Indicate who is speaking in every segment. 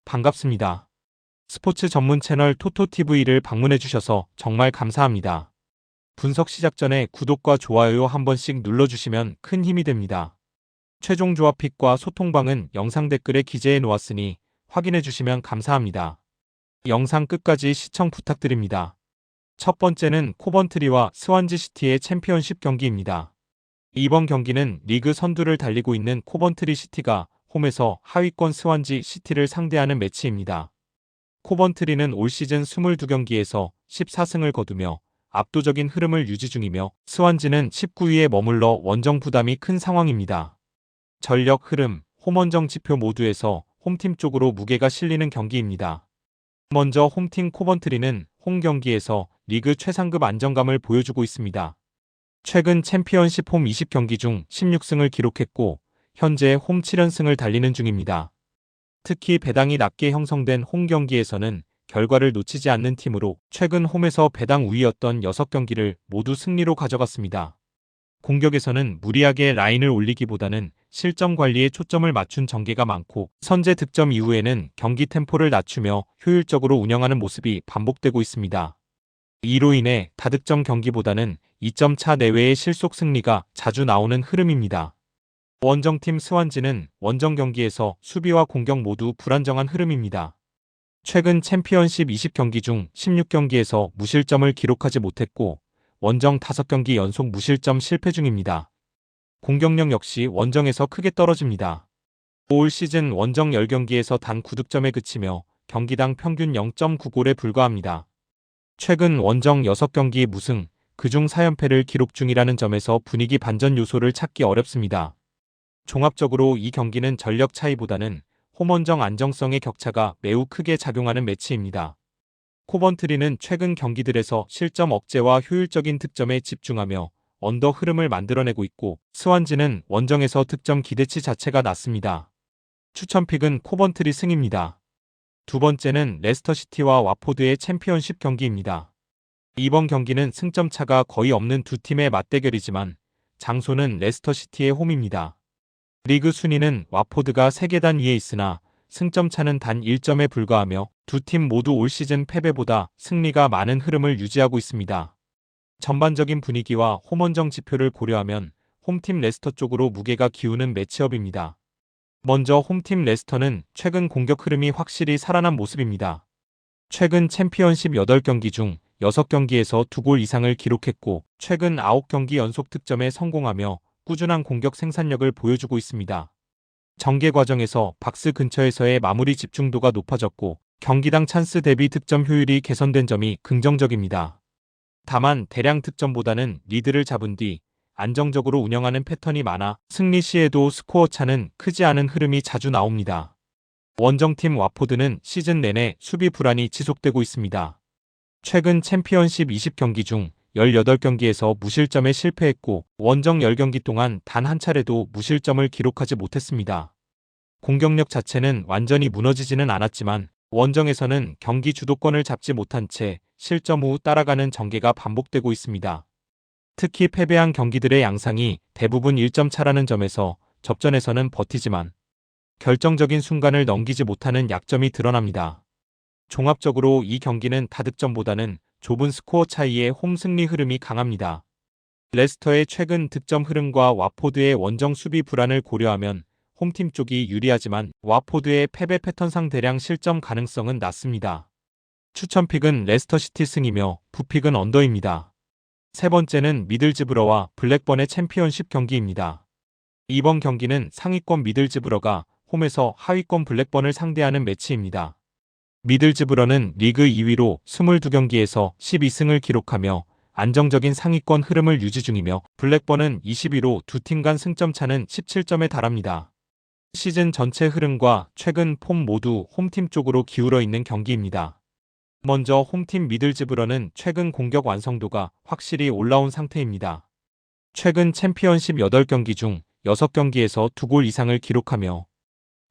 Speaker 1: 반갑습니다. 스포츠 전문 채널 토토TV를 방문해주셔서 정말 감사합니다. 분석 시작 전에 구독과 좋아요 한 번씩 눌러주시면 큰 힘이 됩니다. 최종 조합픽과 소통방은 영상 댓글에 기재해 놓았으니 확인해주시면 감사합니다. 영상 끝까지 시청 부탁드립니다. 첫 번째는 코번트리와 스완지 시티의 챔피언십 경기입니다. 이번 경기는 리그 선두를 달리고 있는 코번트리 시티가 홈에서 하위권 스완지 시티를 상대하는 매치입니다. 코번트리는 올 시즌 22경기에서 14승을 거두며 압도적인 흐름을 유지 중이며 스완지는 19위에 머물러 원정 부담이 큰 상황입니다. 전력 흐름, 홈원정 지표 모두에서 홈팀 쪽으로 무게가 실리는 경기입니다. 먼저 홈팀 코번트리는 홈 경기에서 리그 최상급 안정감을 보여주고 있습니다. 최근 챔피언십 홈 20경기 중 16승을 기록했고 현재 홈 7연승을 달리는 중입니다. 특히 배당이 낮게 형성된 홈 경기에서는 결과를 놓치지 않는 팀으로 최근 홈에서 배당 우위였던 6경기를 모두 승리로 가져갔습니다. 공격에서는 무리하게 라인을 올리기보다는 실점 관리에 초점을 맞춘 전개가 많고 선제 득점 이후에는 경기 템포를 낮추며 효율적으로 운영하는 모습이 반복되고 있습니다. 이로 인해 다득점 경기보다는 2점 차 내외의 실속 승리가 자주 나오는 흐름입니다. 원정팀 스완지는 원정 경기에서 수비와 공격 모두 불안정한 흐름입니다. 최근 챔피언십 20경기 중 16경기에서 무실점을 기록하지 못했고 원정 5경기 연속 무실점 실패 중입니다. 공격력 역시 원정에서 크게 떨어집니다. 올 시즌 원정 10경기에서 단 9득점에 그치며 경기당 평균 0.9골에 불과합니다. 최근 원정 6경기 무승, 그중 4연패를 기록 중이라는 점에서 분위기 반전 요소를 찾기 어렵습니다. 종합적으로 이 경기는 전력 차이보다는 홈원정 안정성의 격차가 매우 크게 작용하는 매치입니다. 코번트리는 최근 경기들에서 실점 억제와 효율적인 득점에 집중하며 언더 흐름을 만들어내고 있고 스완지는 원정에서 득점 기대치 자체가 낮습니다. 추천픽은 코번트리 승입니다. 두 번째는 레스터시티와 와포드의 챔피언십 경기입니다. 이번 경기는 승점 차가 거의 없는 두 팀의 맞대결이지만 장소는 레스터시티의 홈입니다. 리그 순위는 와포드가 3계단 위에 있으나 승점 차는 단 1점에 불과하며 두 팀 모두 올 시즌 패배보다 승리가 많은 흐름을 유지하고 있습니다. 전반적인 분위기와 홈원정 지표를 고려하면 홈팀 레스터 쪽으로 무게가 기우는 매치업입니다. 먼저 홈팀 레스터는 최근 공격 흐름이 확실히 살아난 모습입니다. 최근 챔피언십 8경기 중 6경기에서 2골 이상을 기록했고 최근 9경기 연속 득점에 성공하며 꾸준한 공격 생산력을 보여주고 있습니다. 전개 과정에서 박스 근처에서의 마무리 집중도가 높아졌고 경기당 찬스 대비 득점 효율이 개선된 점이 긍정적입니다. 다만 대량 득점보다는 리드를 잡은 뒤 안정적으로 운영하는 패턴이 많아 승리 시에도 스코어 차는 크지 않은 흐름이 자주 나옵니다. 원정팀 와포드는 시즌 내내 수비 불안이 지속되고 있습니다. 최근 챔피언십 20경기 중 18경기에서 무실점에 실패했고 원정 10경기 동안 단 한 차례도 무실점을 기록하지 못했습니다. 공격력 자체는 완전히 무너지지는 않았지만 원정에서는 경기 주도권을 잡지 못한 채 실점 후 따라가는 전개가 반복되고 있습니다. 특히 패배한 경기들의 양상이 대부분 1점 차라는 점에서 접전에서는 버티지만 결정적인 순간을 넘기지 못하는 약점이 드러납니다. 종합적으로 이 경기는 다득점보다는 좁은 스코어 차이의 홈 승리 흐름이 강합니다. 레스터의 최근 득점 흐름과 와포드의 원정 수비 불안을 고려하면 홈팀 쪽이 유리하지만 와포드의 패배 패턴상 대량 실점 가능성은 낮습니다. 추천픽은 레스터시티 승이며 부픽은 언더입니다. 세 번째는 미들즈브러와 블랙번의 챔피언십 경기입니다. 이번 경기는 상위권 미들즈브러가 홈에서 하위권 블랙번을 상대하는 매치입니다. 미들즈브러는 리그 2위로 22경기에서 12승을 기록하며 안정적인 상위권 흐름을 유지 중이며 블랙번은 20위로 두 팀 간 승점 차는 17점에 달합니다. 시즌 전체 흐름과 최근 폼 모두 홈팀 쪽으로 기울어 있는 경기입니다. 먼저 홈팀 미들즈브러는 최근 공격 완성도가 확실히 올라온 상태입니다. 최근 챔피언십 8경기 중 6경기에서 2골 이상을 기록하며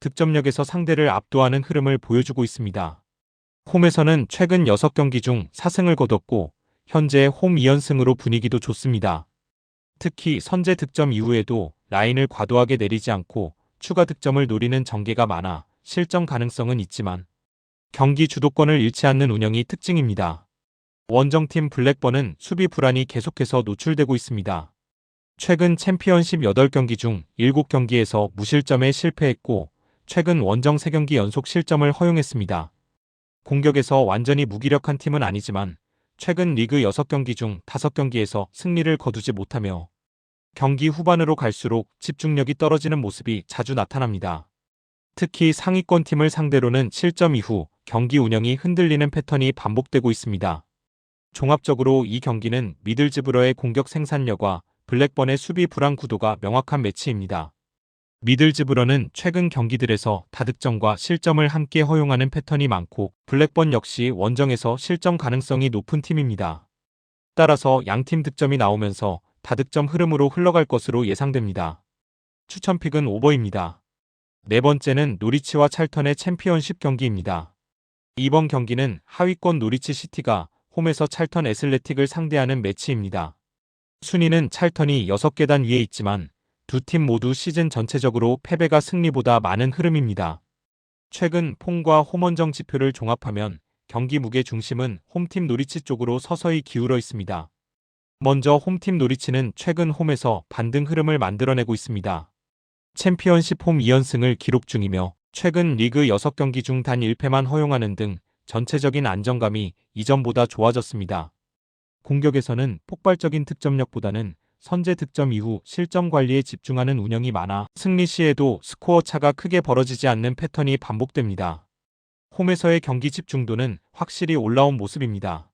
Speaker 1: 득점력에서 상대를 압도하는 흐름을 보여주고 있습니다. 홈에서는 최근 6경기 중 4승을 거뒀고 현재 홈 2연승으로 분위기도 좋습니다. 특히 선제 득점 이후에도 라인을 과도하게 내리지 않고 추가 득점을 노리는 전개가 많아 실점 가능성은 있지만 경기 주도권을 잃지 않는 운영이 특징입니다. 원정팀 블랙번은 수비 불안이 계속해서 노출되고 있습니다. 최근 챔피언십 8경기 중 7경기에서 무실점에 실패했고 최근 원정 3경기 연속 실점을 허용했습니다. 공격에서 완전히 무기력한 팀은 아니지만 최근 리그 6경기 중 5경기에서 승리를 거두지 못하며 경기 후반으로 갈수록 집중력이 떨어지는 모습이 자주 나타납니다. 특히 상위권 팀을 상대로는 실점 이후 경기 운영이 흔들리는 패턴이 반복되고 있습니다. 종합적으로 이 경기는 미들즈브러의 공격 생산력과 블랙번의 수비 불안 구도가 명확한 매치입니다. 미들즈브러는 최근 경기들에서 다득점과 실점을 함께 허용하는 패턴이 많고 블랙번 역시 원정에서 실점 가능성이 높은 팀입니다. 따라서 양팀 득점이 나오면서 다득점 흐름으로 흘러갈 것으로 예상됩니다. 추천픽은 오버입니다. 네 번째는 노리치와 찰턴의 챔피언십 경기입니다. 이번 경기는 하위권 노리치 시티가 홈에서 찰턴 애슬레틱을 상대하는 매치입니다. 순위는 찰턴이 6계단 위에 있지만 두 팀 모두 시즌 전체적으로 패배가 승리보다 많은 흐름입니다. 최근 폼과 홈원정 지표를 종합하면 경기 무게 중심은 홈팀 노리치 쪽으로 서서히 기울어 있습니다. 먼저 홈팀 노리치는 최근 홈에서 반등 흐름을 만들어내고 있습니다. 챔피언십 홈 2연승을 기록 중이며 최근 리그 6경기 중 단 1패만 허용하는 등 전체적인 안정감이 이전보다 좋아졌습니다. 공격에서는 폭발적인 득점력보다는 선제 득점 이후 실점 관리에 집중하는 운영이 많아 승리 시에도 스코어 차가 크게 벌어지지 않는 패턴이 반복됩니다. 홈에서의 경기 집중도는 확실히 올라온 모습입니다.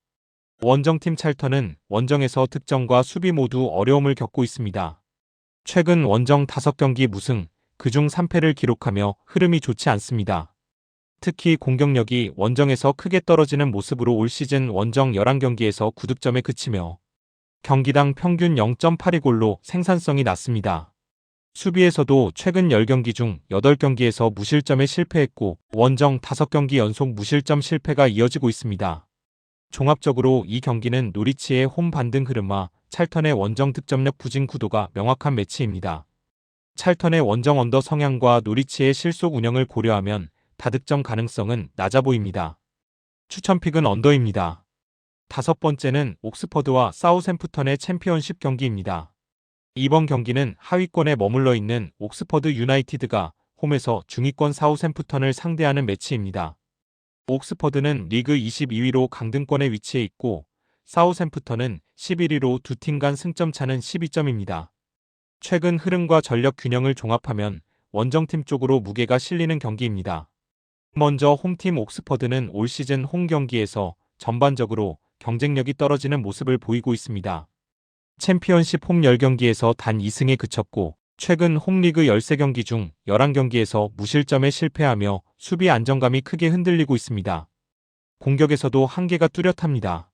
Speaker 1: 원정팀 찰턴은 원정에서 득점과 수비 모두 어려움을 겪고 있습니다. 최근 원정 5경기 무승, 그중 3패를 기록하며 흐름이 좋지 않습니다. 특히 공격력이 원정에서 크게 떨어지는 모습으로 올 시즌 원정 11경기에서 9득점에 그치며 경기당 평균 0.82골로 생산성이 낮습니다. 수비에서도 최근 10경기 중 8경기에서 무실점에 실패했고 원정 5경기 연속 무실점 실패가 이어지고 있습니다. 종합적으로 이 경기는 노리치의 홈 반등 흐름과 찰턴의 원정 득점력 부진 구도가 명확한 매치입니다. 찰턴의 원정 언더 성향과 노리치의 실속 운영을 고려하면 다득점 가능성은 낮아 보입니다. 추천픽은 언더입니다. 다섯 번째는 옥스퍼드와 사우샘프턴의 챔피언십 경기입니다. 이번 경기는 하위권에 머물러 있는 옥스퍼드 유나이티드가 홈에서 중위권 사우샘프턴을 상대하는 매치입니다. 옥스퍼드는 리그 22위로 강등권에 위치해 있고 사우샘프턴은 11위로 두 팀 간 승점 차는 12점입니다. 최근 흐름과 전력 균형을 종합하면 원정팀 쪽으로 무게가 실리는 경기입니다. 먼저 홈팀 옥스퍼드는 올 시즌 홈 경기에서 전반적으로 경쟁력이 떨어지는 모습을 보이고 있습니다. 챔피언십 홈 10경기에서 단 2승에 그쳤고 최근 홈리그 13경기 중 11경기에서 무실점에 실패하며 수비 안정감이 크게 흔들리고 있습니다. 공격에서도 한계가 뚜렷합니다.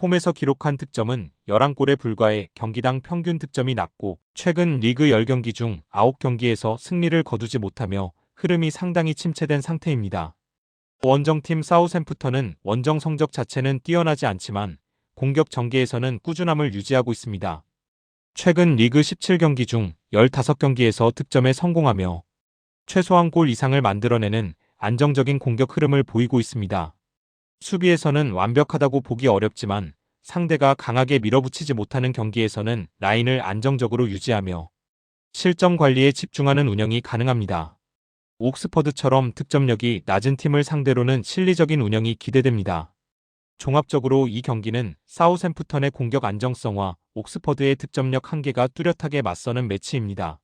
Speaker 1: 홈에서 기록한 득점은 11골에 불과해 경기당 평균 득점이 낮고 최근 리그 10경기 중 9경기에서 승리를 거두지 못하며 흐름이 상당히 침체된 상태입니다. 원정팀 사우샘프턴은 원정 성적 자체는 뛰어나지 않지만 공격 전개에서는 꾸준함을 유지하고 있습니다. 최근 리그 17경기 중 15경기에서 득점에 성공하며 최소한 골 이상을 만들어내는 안정적인 공격 흐름을 보이고 있습니다. 수비에서는 완벽하다고 보기 어렵지만 상대가 강하게 밀어붙이지 못하는 경기에서는 라인을 안정적으로 유지하며 실점 관리에 집중하는 운영이 가능합니다. 옥스퍼드처럼 득점력이 낮은 팀을 상대로는 실리적인 운영이 기대됩니다. 종합적으로 이 경기는 사우샘프턴의 공격 안정성과 옥스퍼드의 득점력 한계가 뚜렷하게 맞서는 매치입니다.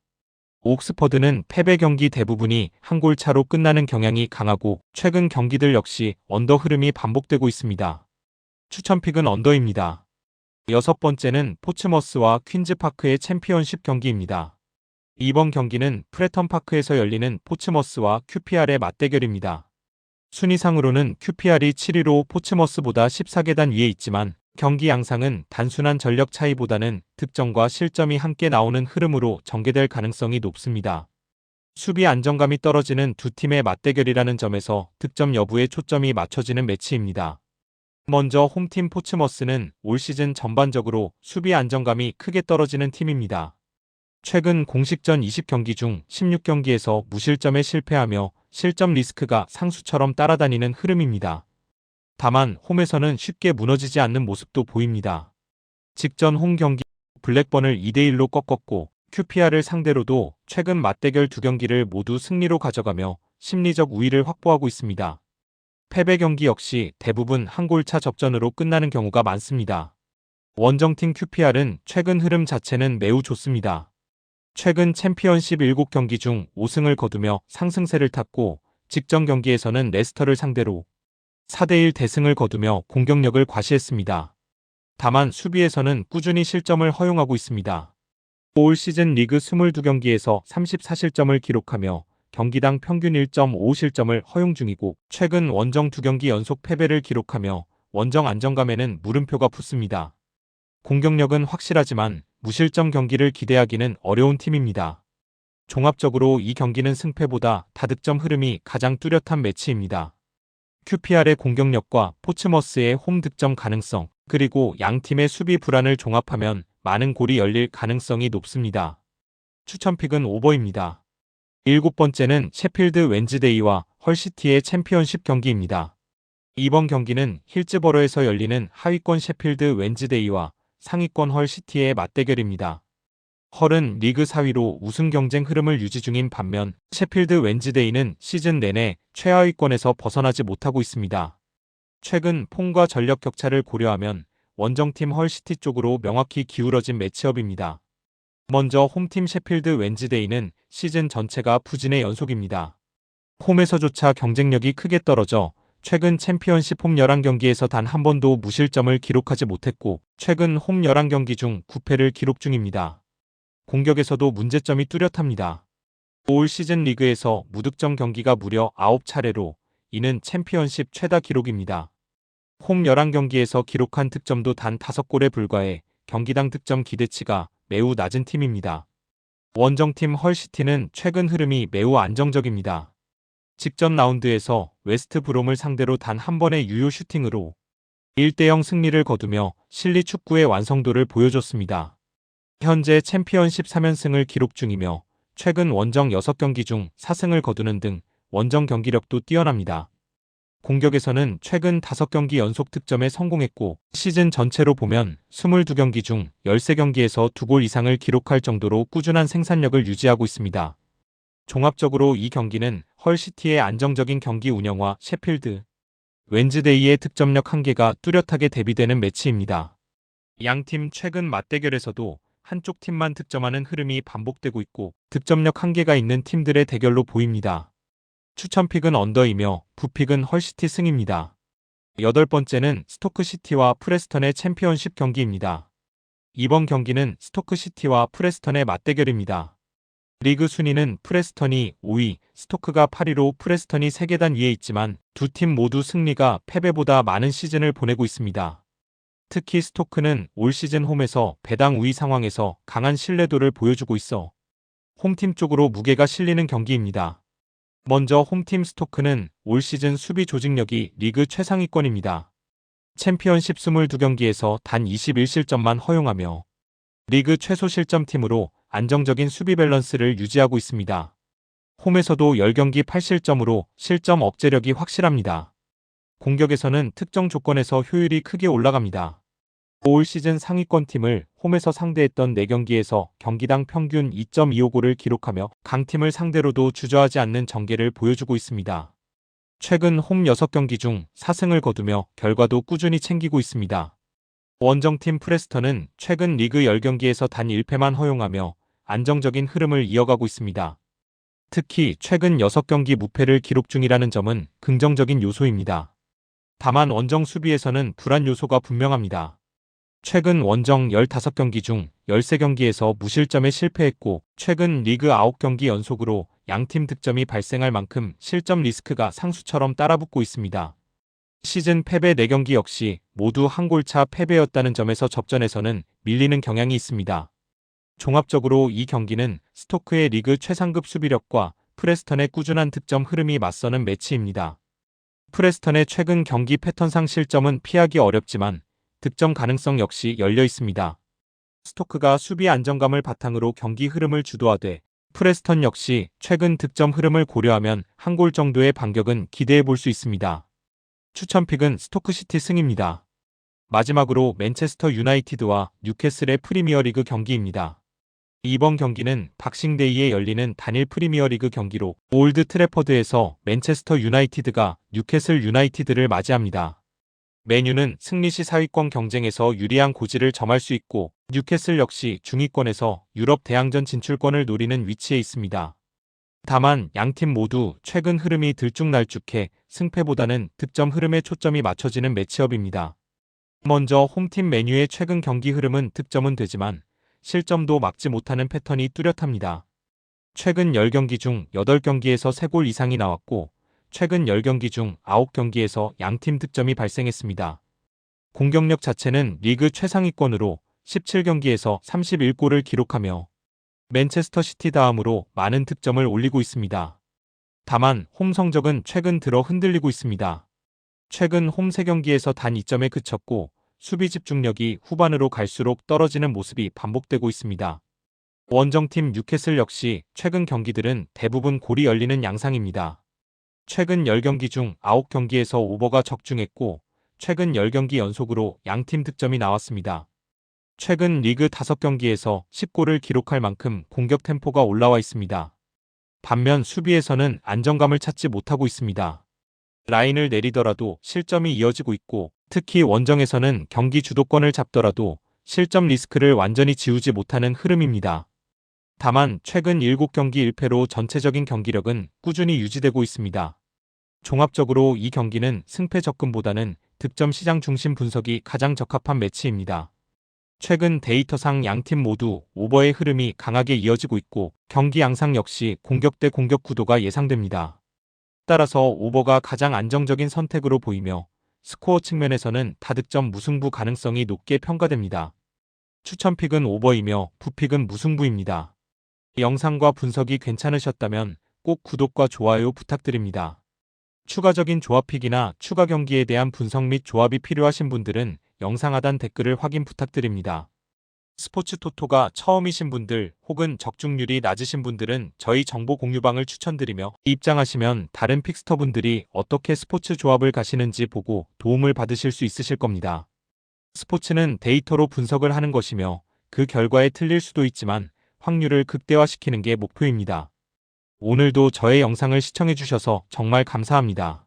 Speaker 1: 옥스퍼드는 패배 경기 대부분이 한 골 차로 끝나는 경향이 강하고 최근 경기들 역시 언더 흐름이 반복되고 있습니다. 추천픽은 언더입니다. 여섯 번째는 포츠머스와 퀸즈파크의 챔피언십 경기입니다. 이번 경기는 프레턴파크에서 열리는 포츠머스와 QPR의 맞대결입니다. 순위상으로는 QPR이 7위로 포츠머스보다 14계단 위에 있지만 경기 양상은 단순한 전력 차이보다는 득점과 실점이 함께 나오는 흐름으로 전개될 가능성이 높습니다. 수비 안정감이 떨어지는 두 팀의 맞대결이라는 점에서 득점 여부에 초점이 맞춰지는 매치입니다. 먼저 홈팀 포츠머스는 올 시즌 전반적으로 수비 안정감이 크게 떨어지는 팀입니다. 최근 공식전 20경기 중 16경기에서 무실점에 실패하며 실점 리스크가 상수처럼 따라다니는 흐름입니다. 다만 홈에서는 쉽게 무너지지 않는 모습도 보입니다. 직전 홈 경기 블랙번을 2대1로 꺾었고 QPR을 상대로도 최근 맞대결 두 경기를 모두 승리로 가져가며 심리적 우위를 확보하고 있습니다. 패배 경기 역시 대부분 한 골차 접전으로 끝나는 경우가 많습니다. 원정팀 QPR은 최근 흐름 자체는 매우 좋습니다. 최근 챔피언십 7경기 중 5승을 거두며 상승세를 탔고 직전 경기에서는 레스터를 상대로 4대1 대승을 거두며 공격력을 과시했습니다. 다만 수비에서는 꾸준히 실점을 허용하고 있습니다. 올 시즌 리그 22경기에서 34실점을 기록하며 경기당 평균 1.5실점을 허용 중이고 최근 원정 2경기 연속 패배를 기록하며 원정 안정감에는 물음표가 붙습니다. 공격력은 확실하지만 무실점 경기를 기대하기는 어려운 팀입니다. 종합적으로 이 경기는 승패보다 다득점 흐름이 가장 뚜렷한 매치입니다. QPR의 공격력과 포츠머스의 홈 득점 가능성, 그리고 양팀의 수비 불안을 종합하면 많은 골이 열릴 가능성이 높습니다. 추천픽은 오버입니다. 7번째는 셰필드 웬즈데이와 헐시티의 챔피언십 경기입니다. 이번 경기는 힐즈버러에서 열리는 하위권 셰필드 웬즈데이와 상위권 헐시티의 맞대결입니다. 헐은 리그 4위로 우승 경쟁 흐름을 유지 중인 반면 셰필드 웬즈데이는 시즌 내내 최하위권에서 벗어나지 못하고 있습니다. 최근 폼과 전력 격차를 고려하면 원정팀 헐시티 쪽으로 명확히 기울어진 매치업입니다. 먼저 홈팀 셰필드 웬즈데이는 시즌 전체가 부진의 연속입니다. 홈에서조차 경쟁력이 크게 떨어져 최근 챔피언십 홈 11경기에서 단 한 번도 무실점을 기록하지 못했고 최근 홈 11경기 중 9패를 기록 중입니다. 공격에서도 문제점이 뚜렷합니다. 올 시즌 리그에서 무득점 경기가 무려 9차례로 이는 챔피언십 최다 기록입니다. 홈 11경기에서 기록한 득점도 단 5골에 불과해 경기당 득점 기대치가 매우 낮은 팀입니다. 원정팀 헐시티는 최근 흐름이 매우 안정적입니다. 직전 라운드에서 웨스트 브롬을 상대로 단 한 번의 유효 슈팅으로 1대0 승리를 거두며 실리 축구의 완성도를 보여줬습니다. 현재 챔피언십 3연승을 기록 중이며 최근 원정 6경기 중 4승을 거두는 등 원정 경기력도 뛰어납니다. 공격에서는 최근 5경기 연속 득점에 성공했고 시즌 전체로 보면 22경기 중 13경기에서 2골 이상을 기록할 정도로 꾸준한 생산력을 유지하고 있습니다. 종합적으로 이 경기는 헐시티의 안정적인 경기 운영과 셰필드 웬즈데이의 득점력 한계가 뚜렷하게 대비되는 매치입니다. 양팀 최근 맞대결에서도 한쪽 팀만 득점하는 흐름이 반복되고 있고 득점력 한계가 있는 팀들의 대결로 보입니다. 추천픽은 언더이며 부픽은 헐시티 승입니다. 8번째는 스토크시티와 프레스턴의 챔피언십 경기입니다. 이번 경기는 스토크시티와 프레스턴의 맞대결입니다. 리그 순위는 프레스턴이 5위, 스토크가 8위로 프레스턴이 3계단 위에 있지만 두 팀 모두 승리가 패배보다 많은 시즌을 보내고 있습니다. 특히 스토크는 올 시즌 홈에서 배당 우위 상황에서 강한 신뢰도를 보여주고 있어 홈팀 쪽으로 무게가 실리는 경기입니다. 먼저 홈팀 스토크는 올 시즌 수비 조직력이 리그 최상위권입니다. 챔피언십 22경기에서 단 21실점만 허용하며 리그 최소 실점팀으로 안정적인 수비 밸런스를 유지하고 있습니다. 홈에서도 10경기 8실점으로 실점 억제력이 확실합니다. 공격에서는 특정 조건에서 효율이 크게 올라갑니다. 올 시즌 상위권 팀을 홈에서 상대했던 4경기에서 경기당 평균 2.25골을 기록하며 강팀을 상대로도 주저하지 않는 전개를 보여주고 있습니다. 최근 홈 6경기 중 4승을 거두며 결과도 꾸준히 챙기고 있습니다. 원정팀 프레스턴은 최근 리그 10경기에서 단 1패만 허용하며 안정적인 흐름을 이어가고 있습니다. 특히 최근 6경기 무패를 기록 중이라는 점은 긍정적인 요소입니다. 다만 원정 수비에서는 불안 요소가 분명합니다. 최근 원정 15경기 중 13경기에서 무실점에 실패했고 최근 리그 9경기 연속으로 양팀 득점이 발생할 만큼 실점 리스크가 상수처럼 따라붙고 있습니다. 시즌 패배 4경기 역시 모두 한 골차 패배였다는 점에서 접전에서는 밀리는 경향이 있습니다. 종합적으로 이 경기는 스토크의 리그 최상급 수비력과 프레스턴의 꾸준한 득점 흐름이 맞서는 매치입니다. 프레스턴의 최근 경기 패턴상 실점은 피하기 어렵지만 득점 가능성 역시 열려 있습니다. 스토크가 수비 안정감을 바탕으로 경기 흐름을 주도하되 프레스턴 역시 최근 득점 흐름을 고려하면 한 골 정도의 반격은 기대해 볼 수 있습니다. 추천픽은 스토크시티 승입니다. 마지막으로 맨체스터 유나이티드와 뉴캐슬의 프리미어리그 경기입니다. 이번 경기는 박싱데이에 열리는 단일 프리미어리그 경기로 올드 트래퍼드에서 맨체스터 유나이티드가 뉴캐슬 유나이티드를 맞이합니다. 맨유는 승리 시 상위권 경쟁에서 유리한 고지를 점할 수 있고 뉴캐슬 역시 중위권에서 유럽 대항전 진출권을 노리는 위치에 있습니다. 다만 양팀 모두 최근 흐름이 들쭉날쭉해 승패보다는 득점 흐름에 초점이 맞춰지는 매치업입니다. 먼저 홈팀 맨유의 최근 경기 흐름은 득점은 되지만 실점도 막지 못하는 패턴이 뚜렷합니다. 최근 10경기 중 8경기에서 3골 이상이 나왔고 최근 10경기 중 9경기에서 양팀 득점이 발생했습니다. 공격력 자체는 리그 최상위권으로 17경기에서 31골을 기록하며 맨체스터 시티 다음으로 많은 득점을 올리고 있습니다. 다만 홈 성적은 최근 들어 흔들리고 있습니다. 최근 홈 3경기에서 단 2점에 그쳤고 수비 집중력이 후반으로 갈수록 떨어지는 모습이 반복되고 있습니다. 원정팀 뉴캐슬 역시 최근 경기들은 대부분 골이 열리는 양상입니다. 최근 10경기 중 9경기에서 오버가 적중했고 최근 10경기 연속으로 양팀 득점이 나왔습니다. 최근 리그 5경기에서 10골을 기록할 만큼 공격 템포가 올라와 있습니다. 반면 수비에서는 안정감을 찾지 못하고 있습니다. 라인을 내리더라도 실점이 이어지고 있고 특히 원정에서는 경기 주도권을 잡더라도 실점 리스크를 완전히 지우지 못하는 흐름입니다. 다만 최근 7경기 1패로 전체적인 경기력은 꾸준히 유지되고 있습니다. 종합적으로 이 경기는 승패 접근보다는 득점 시장 중심 분석이 가장 적합한 매치입니다. 최근 데이터상 양팀 모두 오버의 흐름이 강하게 이어지고 있고 경기 양상 역시 공격 대 공격 구도가 예상됩니다. 따라서 오버가 가장 안정적인 선택으로 보이며 스코어 측면에서는 다득점 무승부 가능성이 높게 평가됩니다. 추천픽은 오버이며 부픽은 무승부입니다. 영상과 분석이 괜찮으셨다면 꼭 구독과 좋아요 부탁드립니다. 추가적인 조합픽이나 추가 경기에 대한 분석 및 조합이 필요하신 분들은 영상 하단 댓글을 확인 부탁드립니다. 스포츠 토토가 처음이신 분들 혹은 적중률이 낮으신 분들은 저희 정보 공유방을 추천드리며 입장하시면 다른 픽스터분들이 어떻게 스포츠 조합을 가시는지 보고 도움을 받으실 수 있으실 겁니다. 스포츠는 데이터로 분석을 하는 것이며 그 결과에 틀릴 수도 있지만 확률을 극대화시키는 게 목표입니다. 오늘도 저의 영상을 시청해주셔서 정말 감사합니다.